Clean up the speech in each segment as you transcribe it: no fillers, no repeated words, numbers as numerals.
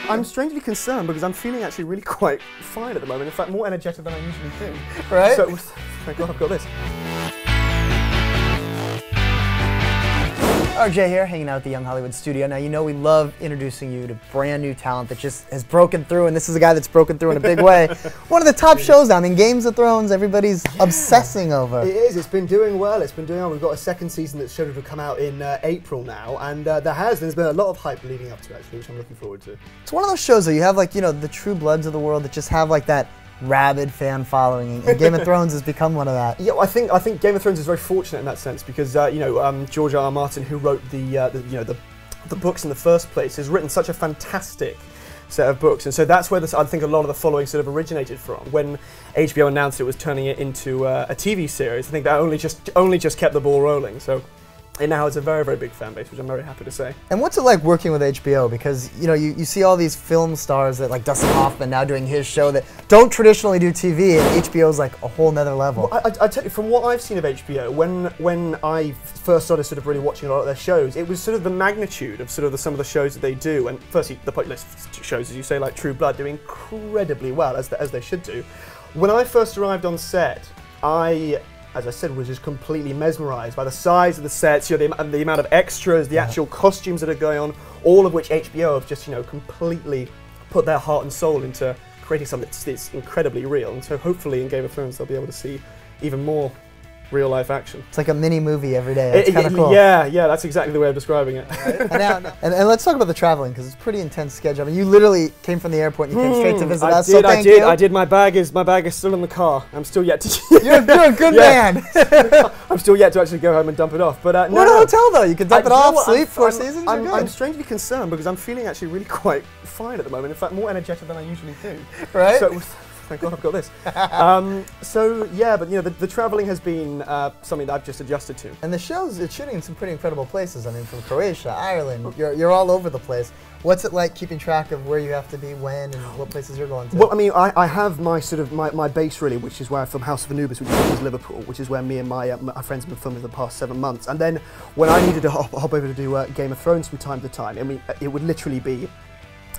I'm strangely concerned because I'm feeling actually really quite fine at the moment. In fact, more energetic than I usually do. Right? So, thank God I've got this. RJ here, hanging out at the Young Hollywood studio. Now, you know we love introducing you to brand new talent that just has broken through, and this is a guy that's broken through in a big way. One of the top shows now. I mean, Games of Thrones, everybody's obsessing over. It is. It's been doing well. It's been doing well. We've got a second season that's scheduled to come out in April now, and there's been a lot of hype leading up to it, actually, which I'm looking forward to. It's one of those shows that you have, like, you know, the true bloods of the world that just have, like, that rabid fan following, and Game of Thrones has become one of that. Yeah, well, I think Game of Thrones is very fortunate in that sense because George R. R. Martin, who wrote the books in the first place, has written such a fantastic set of books, and so that's where I think a lot of the following sort of originated from. When HBO announced it was turning it into a TV series, I think that only just kept the ball rolling. So it now has a very, very big fan base, which I'm very happy to say. And what's it like working with HBO? Because, you know, you see all these film stars that, like Dustin Hoffman now doing his show that don't traditionally do TV, and HBO's like a whole nother level. Well, I tell you, from what I've seen of HBO, when I first started sort of really watching a lot of their shows, it was sort of the magnitude of sort of some of the shows that they do. And firstly, the popular shows, as you say, like True Blood, do incredibly well, as they should do. When I first arrived on set, as I said, was just completely mesmerised by the size of the sets, the amount of extras, the actual costumes that are going on, all of which HBO have just, completely put their heart and soul into creating something that's incredibly real. And so hopefully in Game of Thrones they'll be able to see even more real-life action. It's like a mini movie every day. It's kind of cool. Yeah, that's exactly the way of describing it. And let's talk about the traveling, because it's a pretty intense schedule. I mean, you literally came from the airport and you came straight to visit us. I did. My bag is still in the car. I'm still yet to. You're a good man. I'm still yet to actually go home and dump it off. But no, hotel though. You can dump it off, sleep, 4 seasons. I'm strangely concerned because I'm feeling actually really quite fine at the moment. In fact, more energetic than I usually do. Right. So, thank God I've got this. So yeah, but the traveling has been something that I've just adjusted to. And the it's shooting in some pretty incredible places. I mean, from Croatia, Ireland, you're all over the place. What's it like keeping track of where you have to be when and what places you're going to? Well, I mean, I have my sort of my base really, which is where I film House of Anubis, which is Liverpool, which is where me and my friends have been filming for the past 7 months. And then when I needed to hop over to do Game of Thrones from time to time, I mean, it would literally be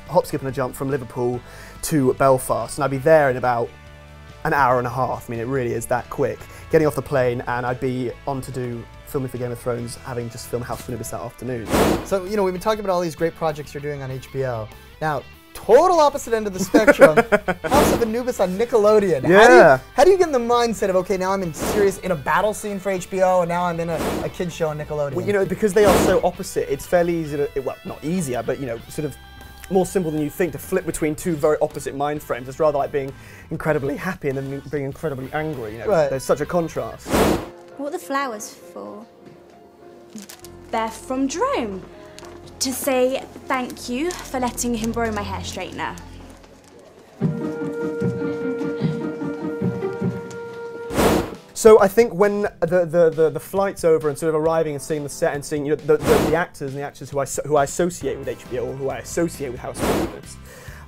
hop, skip and a jump from Liverpool to Belfast, and I'd be there in about an hour and a half. I mean, it really is that quick. Getting off the plane, and I'd be on to do filming for Game of Thrones, having just filmed House of Anubis that afternoon. So, we've been talking about all these great projects you're doing on HBO. Now, total opposite end of the spectrum, House of Anubis on Nickelodeon. Yeah. How do you get in the mindset of, okay, now I'm in a battle scene for HBO, and now I'm in a kid's show on Nickelodeon? Well, because they are so opposite, it's fairly easy to, well, not easier, but, sort of more simple than you think to flip between two very opposite mind frames. It's rather like being incredibly happy and then being incredibly angry. Right. There's such a contrast. What are the flowers for? They're from Jerome, to say thank you for letting him borrow my hair straightener. So I think when the flight's over and sort of arriving and seeing the set and seeing the actors and the actors who I associate with HBO or who I associate with House of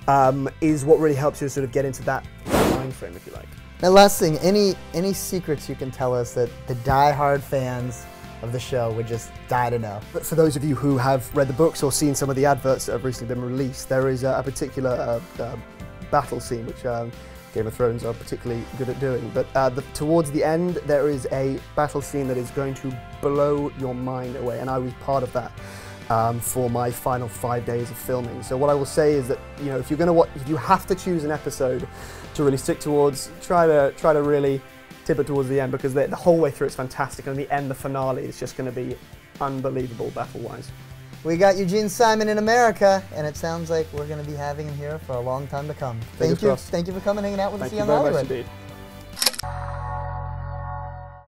Anubis is what really helps you to sort of get into that mind frame, if you like. Now, last thing, any secrets you can tell us that the die-hard fans of the show would just die to know? But for those of you who have read the books or seen some of the adverts that have recently been released, there is a particular battle scene which Game of Thrones are particularly good at doing. But towards the end, there is a battle scene that is going to blow your mind away, and I was part of that for my final 5 days of filming. So what I will say is that if you're going to watch, if you have to choose an episode to really stick towards, try to really tip it towards the end, because the whole way through it's fantastic, and in the end, the finale is just going to be unbelievable battle-wise. We got Eugene Simon in America, and it sounds like we're going to be having him here for a long time to come. Thank you for coming and hanging out with us, Young Hollywood. Thank you very much indeed.